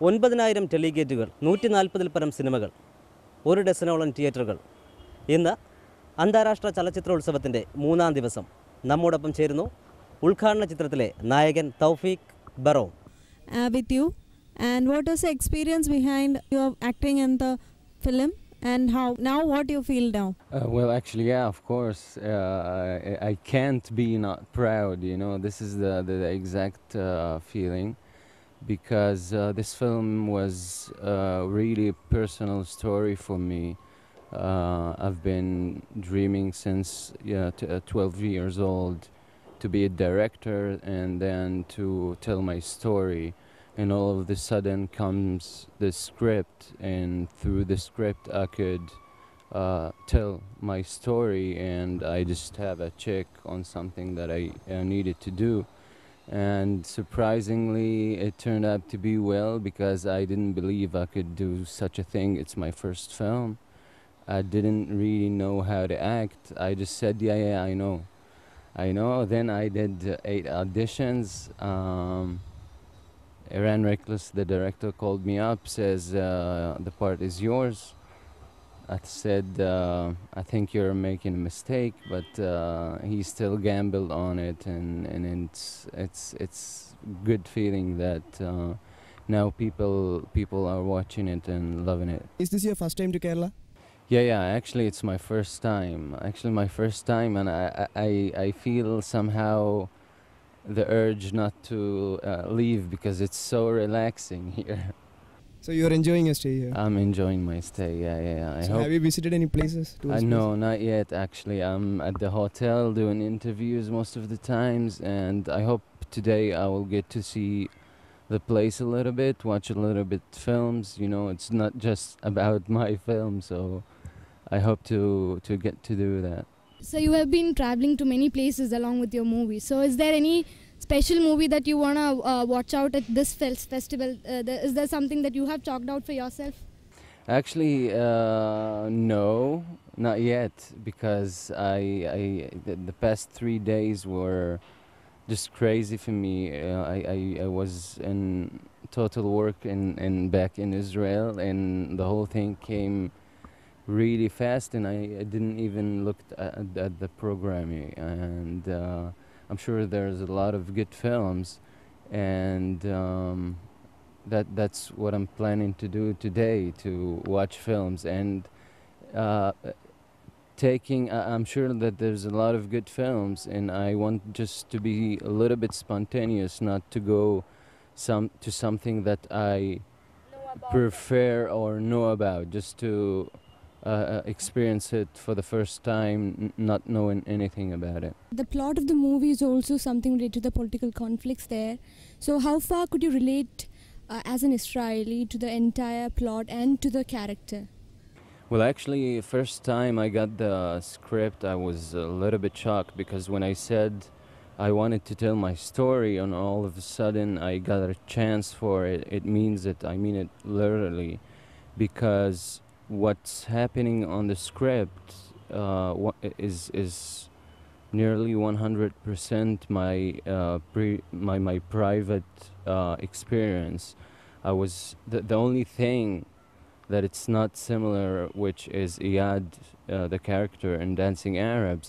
ഒൻപതിനായിരം ടെലിഗേറ്റുകൾ, 140-ൽ പരം സിനിമകൾ, 1 ഡസനോളം തിയേറ്ററുകൾ. ഇന്ന് അന്താരാഷ്ട്ര ചലച്ചിത്രോത്സവത്തിൻ്റെ 3-ാം ദിവസം നമ്മോടൊപ്പം ചേരുന്നു ഉദ്ഘാടന ചിത്രത്തിലെ നായകൻ Thoufeek Burrow. With you, and what was the experience behind your acting in the film, and how now what you feel now? Well, actually, yeah, of course. I can't be not proud. You know, this is the exact feeling. Because this film was really a personal story for me. I've been dreaming since 12 years old to be a director and then to tell my story. And all of a sudden comes the script, and through the script I could tell my story, and I just have a check on something that I needed to do. And surprisingly it turned out to be well, because I didn't believe I could do such a thing. It's my first film. I didn't really know how to act. I just said yeah, I know. Then I did 8 auditions. Aaron Reckless, the director, called me up, says the part is yours. I said, I think you're making a mistake, but he still gambled on it, and it's good feeling that now people are watching it and loving it. Is this your first time to Kerala? Yeah. Actually, it's my first time. And I feel somehow the urge not to leave, because it's so relaxing here. So you're enjoying your stay here? I'm enjoying my stay, yeah. So have you visited any places? No, not yet actually. I'm at the hotel doing interviews most of the times, and I hope today I will get to see the place a little bit, watch a little bit films. You know, it's not just about my film, so I hope to get to do that. So you have been traveling to many places along with your movie. So is there any special movie that you want to watch out at this festival? Is there something that you have chalked out for yourself? Actually, no, not yet, because the past 3 days were just crazy for me. I was in total work in back in Israel, and the whole thing came really fast, and I didn't even look at the programming. And I'm sure there's a lot of good films, and that's what I'm planning to do today, to watch films. And I'm sure that there's a lot of good films, and I want just to be a little bit spontaneous, not to go to something that I prefer or know about, just to experience it for the first time, not knowing anything about it. The plot of the movie is also something related to the political conflicts there. So how far could you relate as an Israeli to the entire plot and to the character? Well, actually, first time I got the script, I was a little bit shocked, because when I said I wanted to tell my story, and all of a sudden I got a chance for it, it means it. I mean it literally, because what's happening on the script is nearly 100% my private experience. I was the only thing that it's not similar, which is Iyad, the character in Dancing Arabs,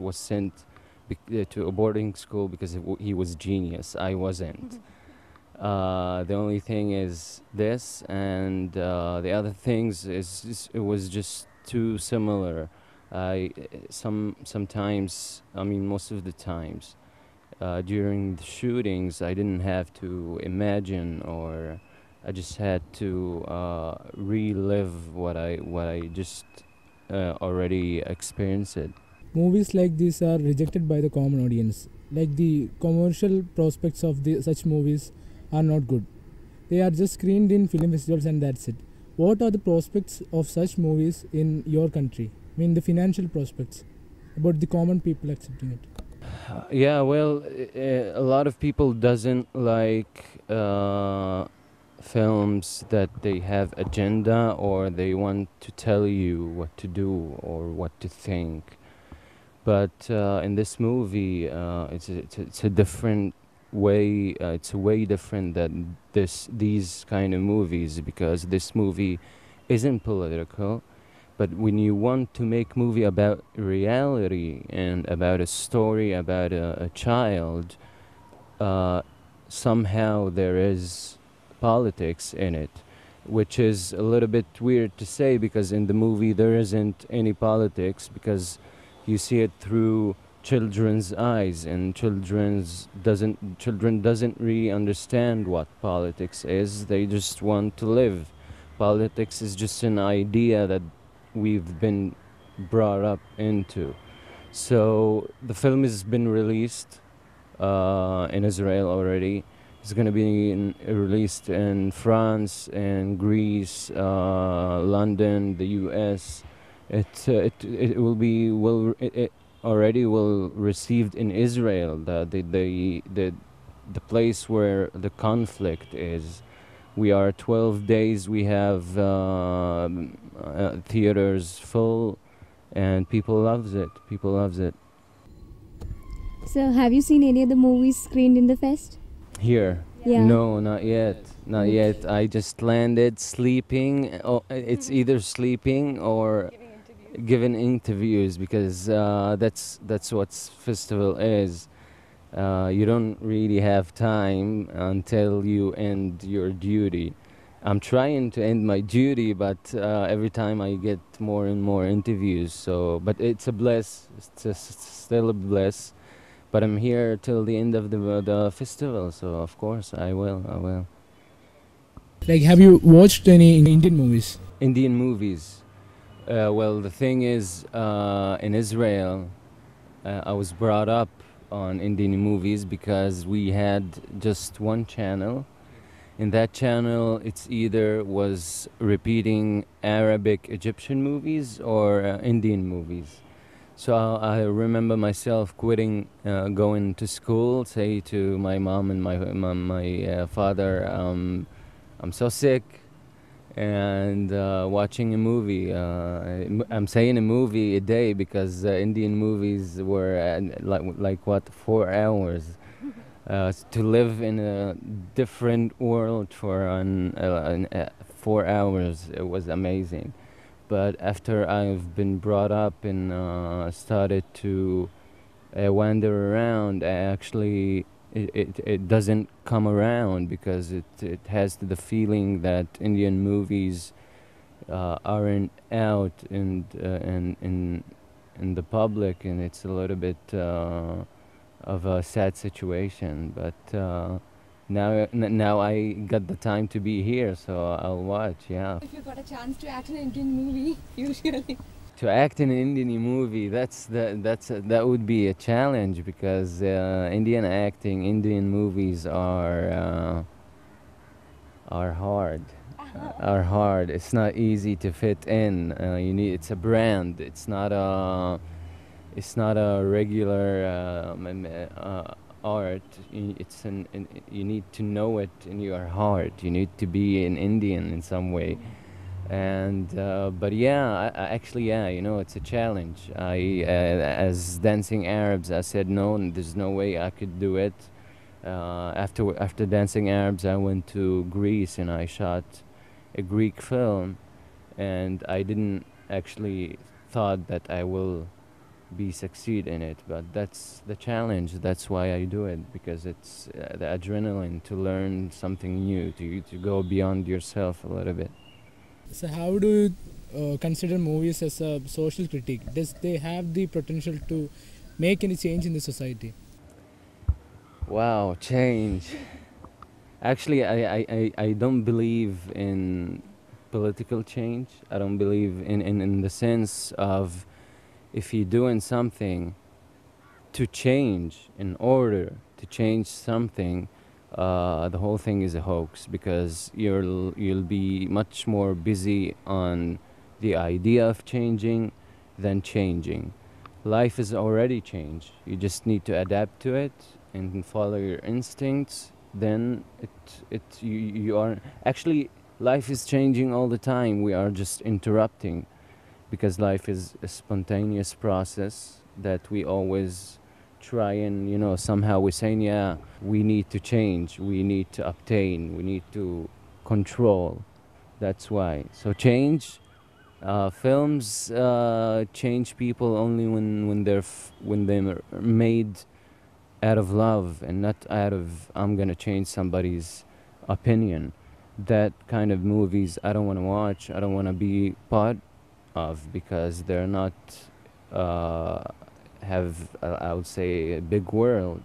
was sent to a boarding school because he was genius. I wasn't. The only thing is this, and the other things is it was just too similar. Sometimes, I mean most of the times, during the shootings, I didn't have to imagine or I just had to relive what I just already experienced it. Movies like these are rejected by the common audience. Like the commercial prospects of such movies are not good. They are just screened in film festivals and that's it. What are the prospects of such movies in your country? I mean the financial prospects about the common people accepting it. Yeah, well, a lot of people doesn't like films that they have agenda or they want to tell you what to do or what to think. But in this movie, it's a different way. It's a way different than these kind of movies, because this movie isn't political. But when you want to make movie about reality and about a story about a child, somehow there is politics in it, which is a little bit weird to say, because in the movie there isn't any politics, because you see it through children's eyes, and children doesn't really understand what politics is. They just want to live. Politics is just an idea that we've been brought up into. So the film has been released in Israel already. It's going to be released in France and Greece, London, the U.S. It will be it already will received in Israel, the place where the conflict is. We are 12 days. We have theaters full, and people loves it. People loves it. So, have you seen any of the movies screened in the fest? Here? Yeah. No, not yet. Not yet. I just landed sleeping. Oh, it's either sleeping or giving interviews, because that's what festival is. You don't really have time until you end your duty. I'm trying to end my duty, but every time I get more and more interviews. So, but it's a bless. Still a bless. But I'm here till the end of the festival. So of course I will. Like, have you watched any Indian movies? Indian movies. Well, the thing is, in Israel, I was brought up on Indian movies because we had just one channel. In that channel, it's either was repeating Arabic Egyptian movies or Indian movies. So I remember myself quitting, going to school, say to my mom and my father, I'm so sick, and watching a movie. I'm saying a movie a day because Indian movies were like what, 4 hours. To live in a different world for 4 hours, it was amazing. But after I've been brought up and started to wander around, it doesn't come around, because it has the feeling that Indian movies aren't out in the public, and it's a little bit of a sad situation. But now I got the time to be here, so I'll watch. Yeah. If you got a chance to act in an Indian movie, usually. To act in an Indian movie, that would be a challenge, because Indian movies are hard. Are hard. It's not easy to fit in. It's a brand. It's not a regular art. You need to know it in your heart. You need to be an Indian in some way. And but yeah, actually, it's a challenge. As Dancing Arabs, I said no, there's no way I could do it. After Dancing Arabs, I went to Greece and I shot a Greek film, and I didn't actually thought that I will succeed in it, but that's the challenge. That's why I do it, because it's the adrenaline to learn something new, to go beyond yourself a little bit. So how do you consider movies as a social critique? Does they have the potential to make any change in the society? Wow, change. Actually, I don't believe in political change. I don't believe in the sense of if you're doing something to change, in order to change something, the whole thing is a hoax, because you'll be much more busy on the idea of changing than changing. Life is already changed. You just need to adapt to it and follow your instincts. Then you are actually, life is changing all the time. We are just interrupting, because life is a spontaneous process that we always try and, somehow we're saying, yeah, we need to change, we need to obtain, we need to control. That's why. So change, films change people only when they're made out of love and not out of I'm gonna change somebody's opinion. That kind of movies I don't want to watch. I don't want to be part of, because they're not have I would say a big word,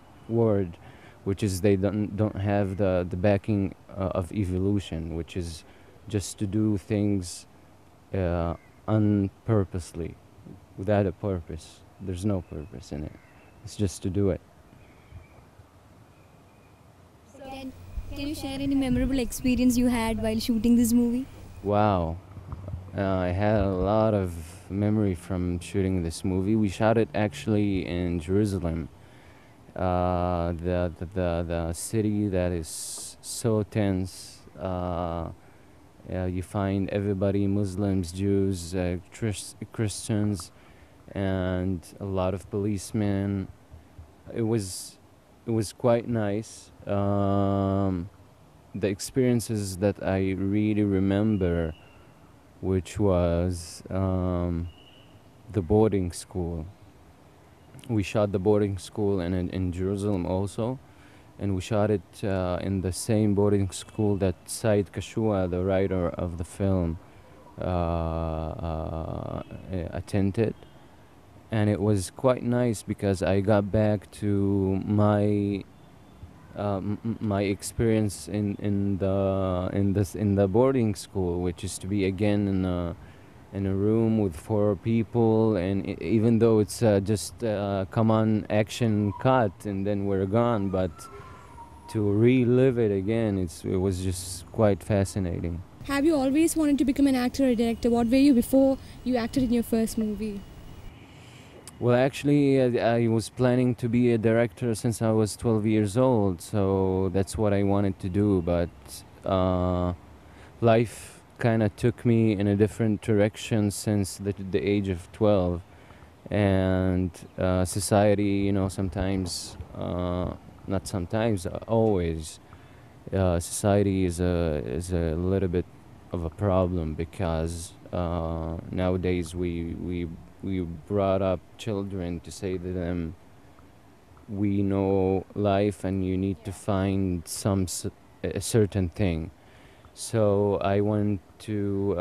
which is they don't have the backing of evolution, which is just to do things unpurposely, without a purpose. There's no purpose in it. It's just to do it. Can you share any memorable experience you had while shooting this movie? Wow. I had a lot of memory from shooting this movie. We shot it actually in Jerusalem, the city that is so tense. You find everybody, Muslims, Jews, Christians, and a lot of policemen. It was quite nice. The experiences that I really remember, which was the boarding school. We shot the boarding school in Jerusalem also, and we shot it in the same boarding school that Said Kashua, the writer of the film, attended. And it was quite nice, because I got back to my experience in the boarding school, which is to be again in a room with 4 people, and even though it's just come on action cut and then we're gone, but to relive it again, it was just quite fascinating. Have you always wanted to become an actor or a director? What were you before you acted in your first movie? Well, actually, I was planning to be a director since I was 12 years old, so that's what I wanted to do, but life kind of took me in a different direction since the age of 12, and society, sometimes, not sometimes, always, society is a little bit of a problem, because nowadays we brought up children to say to them, we know life and you need to find a certain thing. So I went to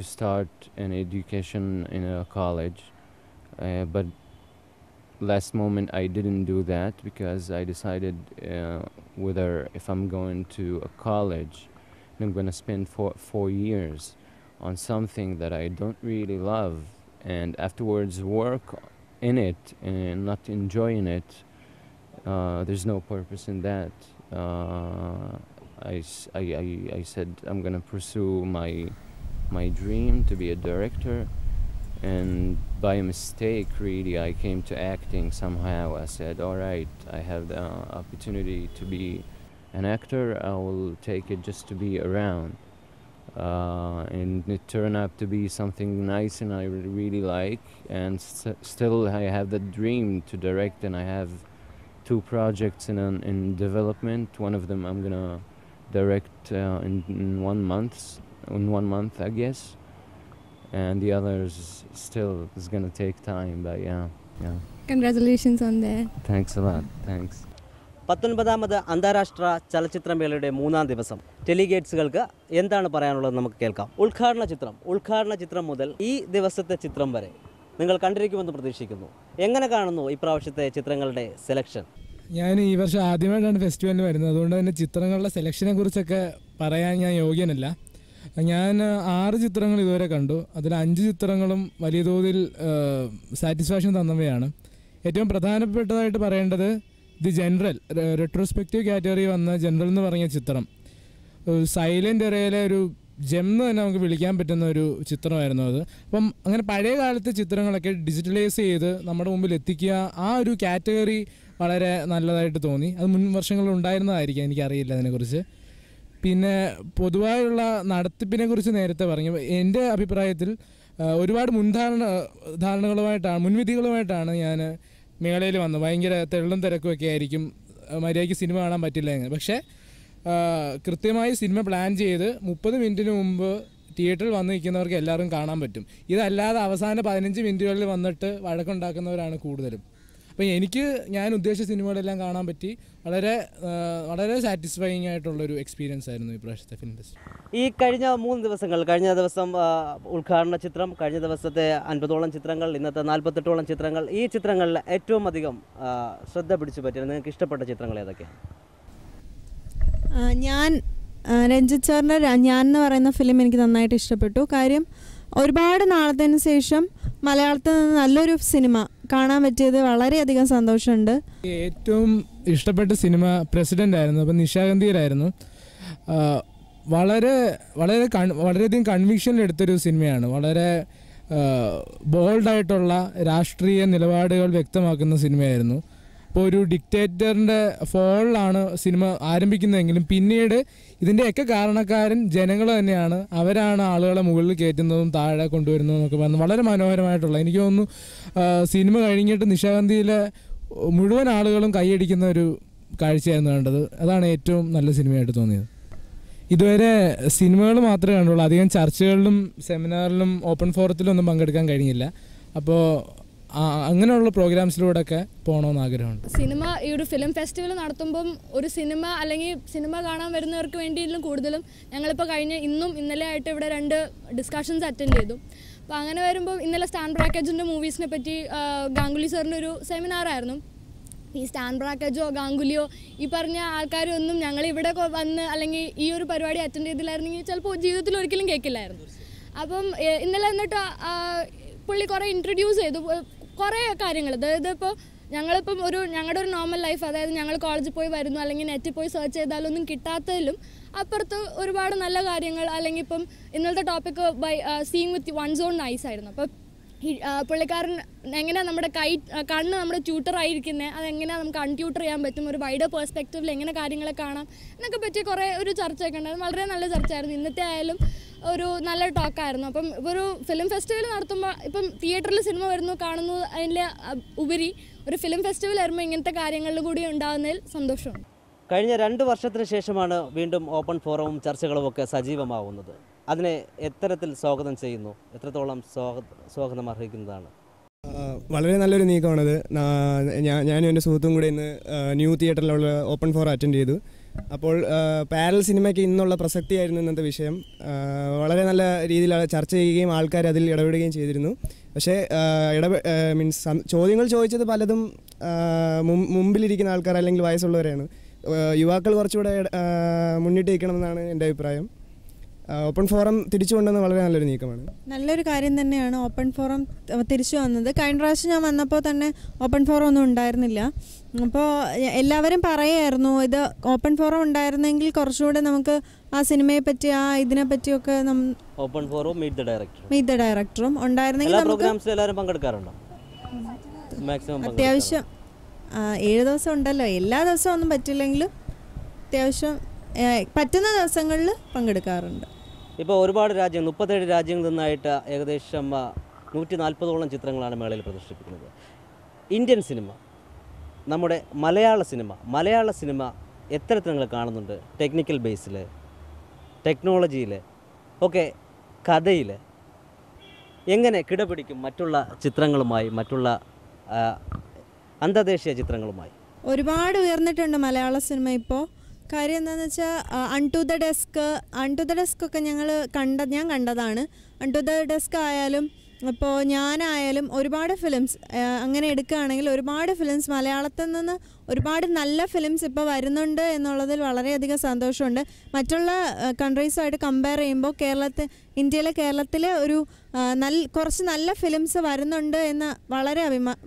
start an education in a college, but last moment I didn't do that, because I decided whether if I'm going to a college and I'm going to spend 4 years on something that I don't really love, and afterwards work in it and not enjoying it, there's no purpose in that. I said I'm gonna pursue my dream to be a director, and by mistake, really, I came to acting somehow. I said, all right, I have the opportunity to be an actor, I will take it just to be around. And it turned out to be something nice and I really like, and still I have the dream to direct, and I have 2 projects in development. One of them I'm gonna direct in 1 month, I guess, and the others still is gonna take time, but yeah. Congratulations on that. Thanks a lot. Thanks. 19ാമത് അന്താരാഷ്ട്ര ചലച്ചിത്രമേളയുടെ 3ാം ദിവസം ഡെലിഗേറ്റ്സുകൾക്ക് എന്താണ് പറയാനുള്ളത് നമുക്ക് കേൾക്കാം. ഉദ്ഘാടന ചിത്രം മുതൽ ഈ ദിവസത്തെ ചിത്രം വരെ നിങ്ങൾ കണ്ടിരിക്കുമെന്ന് പ്രതീക്ഷിക്കുന്നു. എങ്ങനെ കാണുന്നു ഇപ്രാവശ്യത്തെ ചിത്രങ്ങളുടെ സെലക്ഷൻ? ഞാൻ ഈ വർഷം ആദ്യമായിട്ടാണ് ഫെസ്റ്റിവലിന് വരുന്നത്. അതുകൊണ്ട് തന്നെ ചിത്രങ്ങളുടെ സെലക്ഷനെ കുറിച്ചൊക്കെ പറയാൻ ഞാൻ യോഗ്യനല്ല. ഞാൻ 6 ചിത്രങ്ങൾ ഇതുവരെ കണ്ടു. അതിൽ 5 ചിത്രങ്ങളും വലിയ തോതിൽ സാറ്റിസ്ഫാക്ഷൻ തന്നവയാണ്. ഏറ്റവും പ്രധാനപ്പെട്ടതായിട്ട് പറയേണ്ടത് ദി ജനറൽ റെട്രോസ്പെക്റ്റീവ് കാറ്റഗറി വന്ന ജനറൽ എന്ന് പറഞ്ഞ ചിത്രം സൈലൻ്റ് എറയിലെ ഒരു ജെന്ന് തന്നെ നമുക്ക് വിളിക്കാൻ പറ്റുന്ന ഒരു ചിത്രമായിരുന്നു അത്. അപ്പം അങ്ങനെ പഴയ കാലത്തെ ചിത്രങ്ങളൊക്കെ ഡിജിറ്റലൈസ് ചെയ്ത് നമ്മുടെ മുമ്പിൽ എത്തിക്കുക, ആ ഒരു കാറ്റഗറി വളരെ നല്ലതായിട്ട് തോന്നി. അത് മുൻ വർഷങ്ങളിൽ ഉണ്ടായിരുന്നതായിരിക്കും, എനിക്കറിയില്ല അതിനെക്കുറിച്ച്. പിന്നെ പൊതുവായുള്ള നടത്തിപ്പിനെ കുറിച്ച് നേരത്തെ പറഞ്ഞു. എൻ്റെ അഭിപ്രായത്തിൽ ഒരുപാട് മുൻവിധികളുമായിട്ടാണ് ഞാൻ മേളയിൽ വന്നത്. ഭയങ്കര തെള്ളും തിരക്കുമൊക്കെ ആയിരിക്കും, മര്യാദയ്ക്ക് സിനിമ കാണാൻ പറ്റില്ല എങ്ങനെ. പക്ഷേ കൃത്യമായി സിനിമ പ്ലാൻ ചെയ്ത് 30 മിനിറ്റിന് മുമ്പ് തിയേറ്ററിൽ വന്ന് നിൽക്കുന്നവർക്ക് എല്ലാവർക്കും കാണാൻ പറ്റും. ഇതല്ലാതെ അവസാന 15 മിനിറ്റുകളിൽ വന്നിട്ട് വഴക്കുണ്ടാക്കുന്നവരാണ് കൂടുതലും. അപ്പം ഞാൻ ഉദ്ദേശിച്ച സിനിമകളെല്ലാം കാണാൻ പറ്റി. വളരെ വളരെ സാറ്റിസ്ഫൈയിങ് ആയിട്ടുള്ളൊരു എക്സ്പീരിയൻസ് ആയിരുന്നു ഈ പ്രാവശ്യത്തെ ഫിലിം ഫെസ്റ്റിവൽ. ഈ കഴിഞ്ഞ 3 ദിവസങ്ങൾ, കഴിഞ്ഞ ദിവസം ഉദ്ഘാടന ചിത്രം, കഴിഞ്ഞ ദിവസത്തെ 50ഓളം ചിത്രങ്ങൾ, ഇന്നത്തെ 48ഓളം ചിത്രങ്ങൾ, ഈ ചിത്രങ്ങളിൽ ഏറ്റവും അധികം ശ്രദ്ധ പിടിച്ചു പറ്റിയത് നിങ്ങൾക്ക് ഇഷ്ടപ്പെട്ട ചിത്രങ്ങൾ ഏതൊക്കെയാണ്? ഞാൻ രഞ്ജിത്ത് സാറിൻ്റെ ഞാൻ എന്ന് പറയുന്ന ഫിലിം എനിക്ക് നന്നായിട്ട് ഇഷ്ടപ്പെട്ടു. കാര്യം ഒരുപാട് നാളത്തിന് ശേഷം മലയാളത്തിൽ നിന്ന് നല്ലൊരു സിനിമ കാണാൻ പറ്റിയത് വളരെയധികം സന്തോഷമുണ്ട്. ഏറ്റവും ഇഷ്ടപ്പെട്ട സിനിമ പ്രസിഡൻ്റ് ആയിരുന്നു. അപ്പം നിശാഗന്ധിയിലായിരുന്നു. വളരെയധികം കൺവിക്ഷനിലെടുത്തൊരു സിനിമയാണ്. വളരെ ബോൾഡായിട്ടുള്ള രാഷ്ട്രീയ നിലപാടുകൾ വ്യക്തമാക്കുന്ന സിനിമയായിരുന്നു. അപ്പോൾ ഒരു ഡിക്റ്റേറ്ററിൻ്റെ ഫോളിലാണ് സിനിമ ആരംഭിക്കുന്നതെങ്കിലും പിന്നീട് ഇതിൻ്റെയൊക്കെ കാരണക്കാരൻ ജനങ്ങൾ തന്നെയാണ്. അവരാണ് ആളുകളെ മുകളിൽ കയറ്റുന്നതും താഴെ കൊണ്ടുവരുന്നതും എന്നൊക്കെ പറഞ്ഞ് വളരെ മനോഹരമായിട്ടുള്ള, എനിക്ക് തോന്നുന്നു സിനിമ കഴിഞ്ഞിട്ട് നിശാഗന്ധിയിലെ മുഴുവൻ ആളുകളും കൈയടിക്കുന്ന ഒരു കാഴ്ചയായിരുന്നു കണ്ടത്. അതാണ് ഏറ്റവും നല്ല സിനിമയായിട്ട് തോന്നിയത്. ഇതുവരെ സിനിമകൾ മാത്രമേ കണ്ടുള്ളൂ. അധികം ചർച്ചകളിലും സെമിനാറിലും ഓപ്പൺ ഫോറത്തിലും ഒന്നും പങ്കെടുക്കാൻ കഴിഞ്ഞില്ല. അപ്പോൾ അങ്ങനെയുള്ള പ്രോഗ്രാംസിലൂടെയൊക്കെ പോകണമെന്ന് ആഗ്രഹമുണ്ട്. സിനിമ ഈ ഒരു ഫിലിം ഫെസ്റ്റിവൽ നടത്തുമ്പം ഒരു സിനിമ അല്ലെങ്കിൽ സിനിമ കാണാൻ വരുന്നവർക്ക് വേണ്ടിയിട്ടും കൂടുതലും ഞങ്ങളിപ്പോൾ ഇന്നും ഇന്നലെ ആയിട്ട് ഇവിടെ 2 ഡിസ്കഷൻസ് അറ്റൻഡ് ചെയ്തു. അപ്പോൾ അങ്ങനെ വരുമ്പോൾ ഇന്നലെ സ്റ്റാൻ ബ്രാക്കേജിൻ്റെ മൂവീസിനെ പറ്റി ഗാംഗുലി സാറിൻ്റെ ഒരു സെമിനാറായിരുന്നു. ഈ സ്റ്റാൻ ബ്രാക്കേജോ ഗാംഗുലിയോ ഈ പറഞ്ഞ ആൾക്കാരൊന്നും ഞങ്ങളിവിടെ വന്ന് അല്ലെങ്കിൽ ഈ ഒരു പരിപാടി അറ്റൻഡ് ചെയ്തില്ലായിരുന്നെങ്കിൽ ചിലപ്പോൾ ജീവിതത്തിൽ ഒരിക്കലും കേൾക്കില്ലായിരുന്നു. അപ്പം ഇന്നലെ എന്നിട്ട് പുള്ളി കുറേ ഇൻട്രൊഡ്യൂസ് ചെയ്തു കുറേ കാര്യങ്ങൾ. അതായത് ഇപ്പോൾ ഞങ്ങളുടെ ഒരു നോർമൽ ലൈഫ്, അതായത് ഞങ്ങൾ കോളേജിൽ പോയി വരുന്നു അല്ലെങ്കിൽ നെറ്റിൽ പോയി സെർച്ച് ചെയ്താലൊന്നും കിട്ടാത്തതിലും അപ്പുറത്ത് ഒരുപാട് നല്ല കാര്യങ്ങൾ, അല്ലെങ്കിൽ ഇപ്പം ഇന്നത്തെ topic seeing with one's own eyes ആയിരുന്നു. അപ്പം പുള്ളിക്കാരൻ എങ്ങനെയാണ് നമ്മുടെ കണ്ണ് നമ്മുടെ ട്യൂട്ടറായിരിക്കുന്നത്, അതെങ്ങനെയാണ് നമുക്ക് അൺട്യൂട്ടർ ചെയ്യാൻ പറ്റും, ഒരു വൈഡർ പേഴ്സ്പെക്റ്റീവിൽ എങ്ങനെ കാര്യങ്ങളെ കാണാം എന്നൊക്കെ പറ്റി കുറേ ഒരു ചർച്ചയൊക്കെ ഉണ്ടായിരുന്നു. വളരെ നല്ല ചർച്ചയായിരുന്നു. ഇന്നത്തെ ആയാലും ഒരു നല്ല ടോക്കായിരുന്നു. അപ്പം ഒരു ഫിലിം ഫെസ്റ്റിവൽ നടത്തുമ്പോൾ ഇപ്പം തിയേറ്ററിൽ സിനിമ വരുന്നു കാണുന്നു, അതിൻ്റെ ഉപരി ഒരു ഫിലിം ഫെസ്റ്റിവൽ വരുമ്പോൾ ഇങ്ങനത്തെ കാര്യങ്ങളിൽ കൂടി ഉണ്ടാകുന്നതിൽ സന്തോഷമുണ്ട്. കഴിഞ്ഞ 2 വർഷത്തിന് ശേഷമാണ് വീണ്ടും ഓപ്പൺ ഫോറവും ചർച്ചകളും ഒക്കെ സജീവമാവുന്നത്. അതിനെ എത്തരത്തിൽ സ്വാഗതം ചെയ്യുന്നു? എത്രത്തോളം സ്വാഗതം അർഹിക്കുന്നതാണ്? വളരെ നല്ലൊരു നീക്കമാണത്. ഞാനും എൻ്റെ സുഹൃത്തും കൂടെ ഇന്ന് ന്യൂ തിയേറ്ററിലുള്ള ഓപ്പൺ ഫോറം അറ്റൻഡ് ചെയ്തു. അപ്പോൾ പാരൽ സിനിമയ്ക്ക് ഇന്നുള്ള പ്രസക്തിയായിരുന്നു ഇന്നത്തെ വിഷയം. വളരെ നല്ല രീതിയിൽ ചർച്ച ചെയ്യുകയും ആൾക്കാർ അതിൽ ഇടപെടുകയും ചെയ്തിരുന്നു. പക്ഷേ ചോദ്യങ്ങൾ ചോദിച്ചത് പലതും മുമ്പിലിരിക്കുന്ന ആൾക്കാർ അല്ലെങ്കിൽ വയസ്സുള്ളവരാണ്. യുവാക്കൾ കുറച്ചുകൂടെ മുന്നിട്ട് നിൽക്കണമെന്നാണ് എൻ്റെ അഭിപ്രായം. ഓപ്പൺ ഫോറം തിരിച്ചു കൊണ്ടുവന്നത് വളരെ നല്ലൊരു നീക്കമാണ്. നല്ലൊരു കാര്യം തന്നെയാണ് ഓപ്പൺ ഫോറം തിരിച്ചു വന്നത്. കഴിഞ്ഞ പ്രാവശ്യം ഞാൻ വന്നപ്പോൾ തന്നെ ഓപ്പൺ ഫോറം ഒന്നും ഉണ്ടായിരുന്നില്ല. അപ്പോൾ എല്ലാവരും പറയുമായിരുന്നു ഇത് ഓപ്പൺ ഫോറം ഉണ്ടായിരുന്നെങ്കിൽ കുറച്ചുകൂടെ നമുക്ക് ആ സിനിമയെ പറ്റി ഇതിനെ പറ്റിയൊക്കെ ഓപ്പൺ ഫോറം മീറ്റ് ദ ഡയറക്ടറും ഉണ്ടായിരുന്നെങ്കിൽ അത്യാവശ്യം 7 ദിവസം ഉണ്ടല്ലോ, എല്ലാ ദിവസവും ഒന്നും പറ്റില്ലെങ്കിലും അത്യാവശ്യം പറ്റുന്ന ദിവസങ്ങളിൽ പങ്കെടുക്കാറുണ്ട്. ഇപ്പോൾ ഒരുപാട് 37 രാജ്യങ്ങളിൽ നിന്നായിട്ട് ഏകദേശം 140ഓളം ചിത്രങ്ങളാണ് മേളയിൽ പ്രദർശിപ്പിക്കുന്നത്. ഇന്ത്യൻ സിനിമ, നമ്മുടെ മലയാള സിനിമ എത്തരത്തിൽ നിങ്ങൾ കാണുന്നുണ്ട്? ടെക്നിക്കൽ ബേസിൽ, ടെക്നോളജിയിൽ ഒക്കെ, കഥയിൽ എങ്ങനെ കിടപിടിക്കും മറ്റുള്ള ചിത്രങ്ങളുമായി, മറ്റുള്ള അന്തർദേശീയ ചിത്രങ്ങളുമായി? ഒരുപാട് ഉയർന്നിട്ടുണ്ട് മലയാള സിനിമ ഇപ്പോൾ. കാര്യം എന്താണെന്ന് വെച്ചാൽ അൺ ടു ദ ഡെസ്ക് ഒക്കെ ഞാൻ കണ്ടതാണ്. അൺ ടു ദ ഡെസ്ക് ആയാലും അപ്പോൾ ഞാനായാലും ഒരുപാട് ഫിലിംസ് അങ്ങനെ എടുക്കുകയാണെങ്കിൽ ഒരുപാട് ഫിലിംസ് മലയാളത്തിൽ നിന്ന് ഒരുപാട് നല്ല ഫിലിംസ് ഇപ്പോൾ വരുന്നുണ്ട് എന്നുള്ളതിൽ വളരെയധികം സന്തോഷമുണ്ട്. മറ്റുള്ള കൺട്രീസുമായിട്ട് കമ്പയർ ചെയ്യുമ്പോൾ കേരളത്തിൽ ഒരു കുറച്ച് നല്ല ഫിലിംസ് വരുന്നുണ്ട് എന്ന്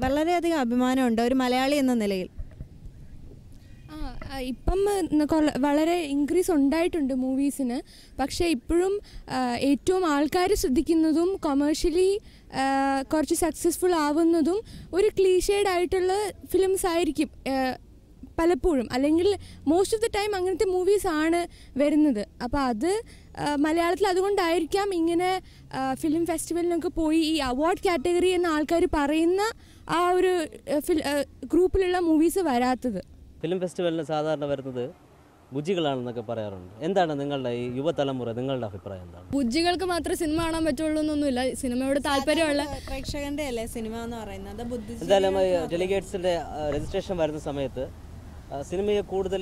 വളരെയധികം അഭിമാനമുണ്ട് ഒരു മലയാളി എന്ന നിലയിൽ. ഇപ്പം വളരെ ഇൻക്രീസ് ഉണ്ടായിട്ടുണ്ട് മൂവീസിന്. പക്ഷേ ഇപ്പോഴും ഏറ്റവും ആൾക്കാർ ശ്രദ്ധിക്കുന്നതും കൊമേഴ്ഷ്യലി കുറച്ച് സക്സസ്ഫുൾ ആവുന്നതും ഒരു ക്ലീഷേഡ് ആയിട്ടുള്ള ഫിലിംസ് ആയിരിക്കും പലപ്പോഴും, അല്ലെങ്കിൽ മോസ്റ്റ് ഓഫ് ദി ടൈം അങ്ങനത്തെ മൂവീസ് ആണ് വരുന്നത്. അപ്പോൾ അത് മലയാളത്തിൽ അതുകൊണ്ടായിരിക്കാം ഇങ്ങനെ ഫിലിം ഫെസ്റ്റിവലിനൊക്കെ പോയി ഈ അവാർഡ് കാറ്റഗറി എന്ന ആൾക്കാർ പറയുന്ന ആ ഒരു ഗ്രൂപ്പിലുള്ള മൂവീസ് വരാത്തത്. ഫിലിം ഫെസ്റ്റിവലിന് സാധാരണ വരുന്നത് ബുജ്ജികളാണെന്നൊക്കെ പറയാറുണ്ട്. എന്താണ് നിങ്ങളുടെ ഈ യുവതലമുറ, നിങ്ങളുടെ അഭിപ്രായം എന്താണ്? ബുജ്ജികൾക്ക് മാത്രമേ സിനിമ കാണാൻ പറ്റുള്ളൂ എന്നൊന്നുമില്ല. സിനിമയോട് താല്പര്യമുള്ള പ്രേക്ഷകന്റെ അല്ലേ സിനിമ എന്ന് പറയുന്നത്. എന്തായാലും ഡെലിഗേറ്റ്സിൻ്റെ രജിസ്ട്രേഷൻ വരുന്ന സമയത്ത് സിനിമയെ കൂടുതൽ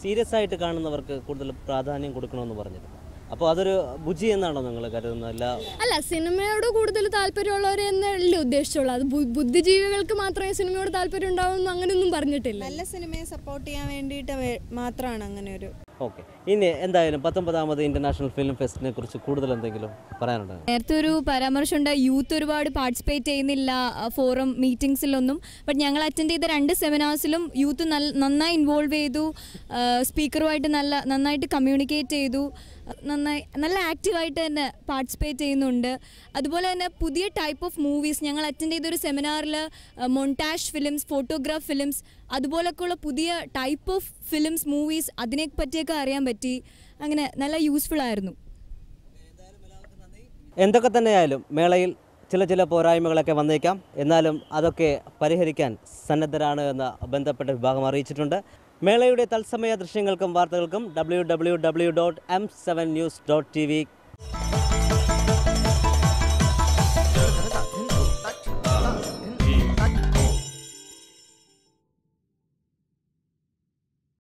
സീരിയസ് ആയിട്ട് കാണുന്നവർക്ക് കൂടുതൽ പ്രാധാന്യം കൊടുക്കണമെന്ന് പറഞ്ഞിരുന്നു. അപ്പോൾ അതൊരു ബുജ്ജി എന്നാണോ നിങ്ങൾ കരുതുന്നത്? അല്ല, സിനിമയോട് കൂടുതൽ താല്പര്യമുള്ളവരെ എന്നല്ലേ ഉദ്ദേശിച്ചുള്ളൂ. അത് ബുദ്ധിജീവികൾക്ക് മാത്രമേ സിനിമയോട് താല്പര്യം ഉണ്ടാവുമെന്ന് അങ്ങനെയൊന്നും പറഞ്ഞിട്ടില്ല. നല്ല സിനിമയെ സപ്പോർട്ട് ചെയ്യാൻ വേണ്ടിയിട്ട് മാത്രമാണ് അങ്ങനെ ഒരു. ഓക്കെ, ഇനി എന്തായാലും 19ാമത് ഇന്റർനാഷണൽ ഫിലിം ഫെസ്റ്റിനെ കുറിച്ച് കൂടുതൽ എന്തെങ്കിലും പറയാനുണ്ടോ? നേരത്തെ ഒരു പരാമർശമുണ്ട്, യൂത്ത് ഒരുപാട് പാർട്ടിസിപ്പേറ്റ് ചെയ്യുന്നില്ല ഫോറം മീറ്റിംഗ്സിലൊന്നും. ബട്ട് ഞങ്ങൾ അറ്റൻഡ് ചെയ്ത 2 സെമിനാർസിലും യൂത്ത് നന്നായി ഇൻവോൾവ് ചെയ്തു. സ്പീക്കറുമായിട്ട് നന്നായിട്ട് കമ്മ്യൂണിക്കേറ്റ് ചെയ്തു. നല്ല ആക്റ്റീവായിട്ട് തന്നെ പാർട്ടിസിപ്പേറ്റ് ചെയ്യുന്നുണ്ട്. അതുപോലെ തന്നെ പുതിയ ടൈപ്പ് ഓഫ് മൂവീസ് ഞങ്ങൾ അറ്റൻഡ് ചെയ്തൊരു സെമിനാറിൽ മൊണ്ടാഷ് ഫിലിംസ്, ഫോട്ടോഗ്രാഫ് ഫിലിംസ്, അതുപോലൊക്കെയുള്ള പുതിയ ടൈപ്പ് ഓഫ് ഫിലിംസ്, മൂവീസ്, അതിനെ പറ്റിയൊക്കെ അറിയാൻ പറ്റി. അങ്ങനെ നല്ല യൂസ്ഫുൾ ആയിരുന്നു. എന്തൊക്കെ തന്നെയായാലും മേളയിൽ ചില പോരായ്മകളൊക്കെ വന്നേക്കാം. എന്നാലും അതൊക്കെ പരിഹരിക്കാൻ സന്നദ്ധരാണ് എന്ന് ബന്ധപ്പെട്ട വിഭാഗം അറിയിച്ചിട്ടുണ്ട്. മേളയുടെ തത്സമയ ദൃശ്യങ്ങൾക്കും വാർത്തകൾക്കും www.m7news.tv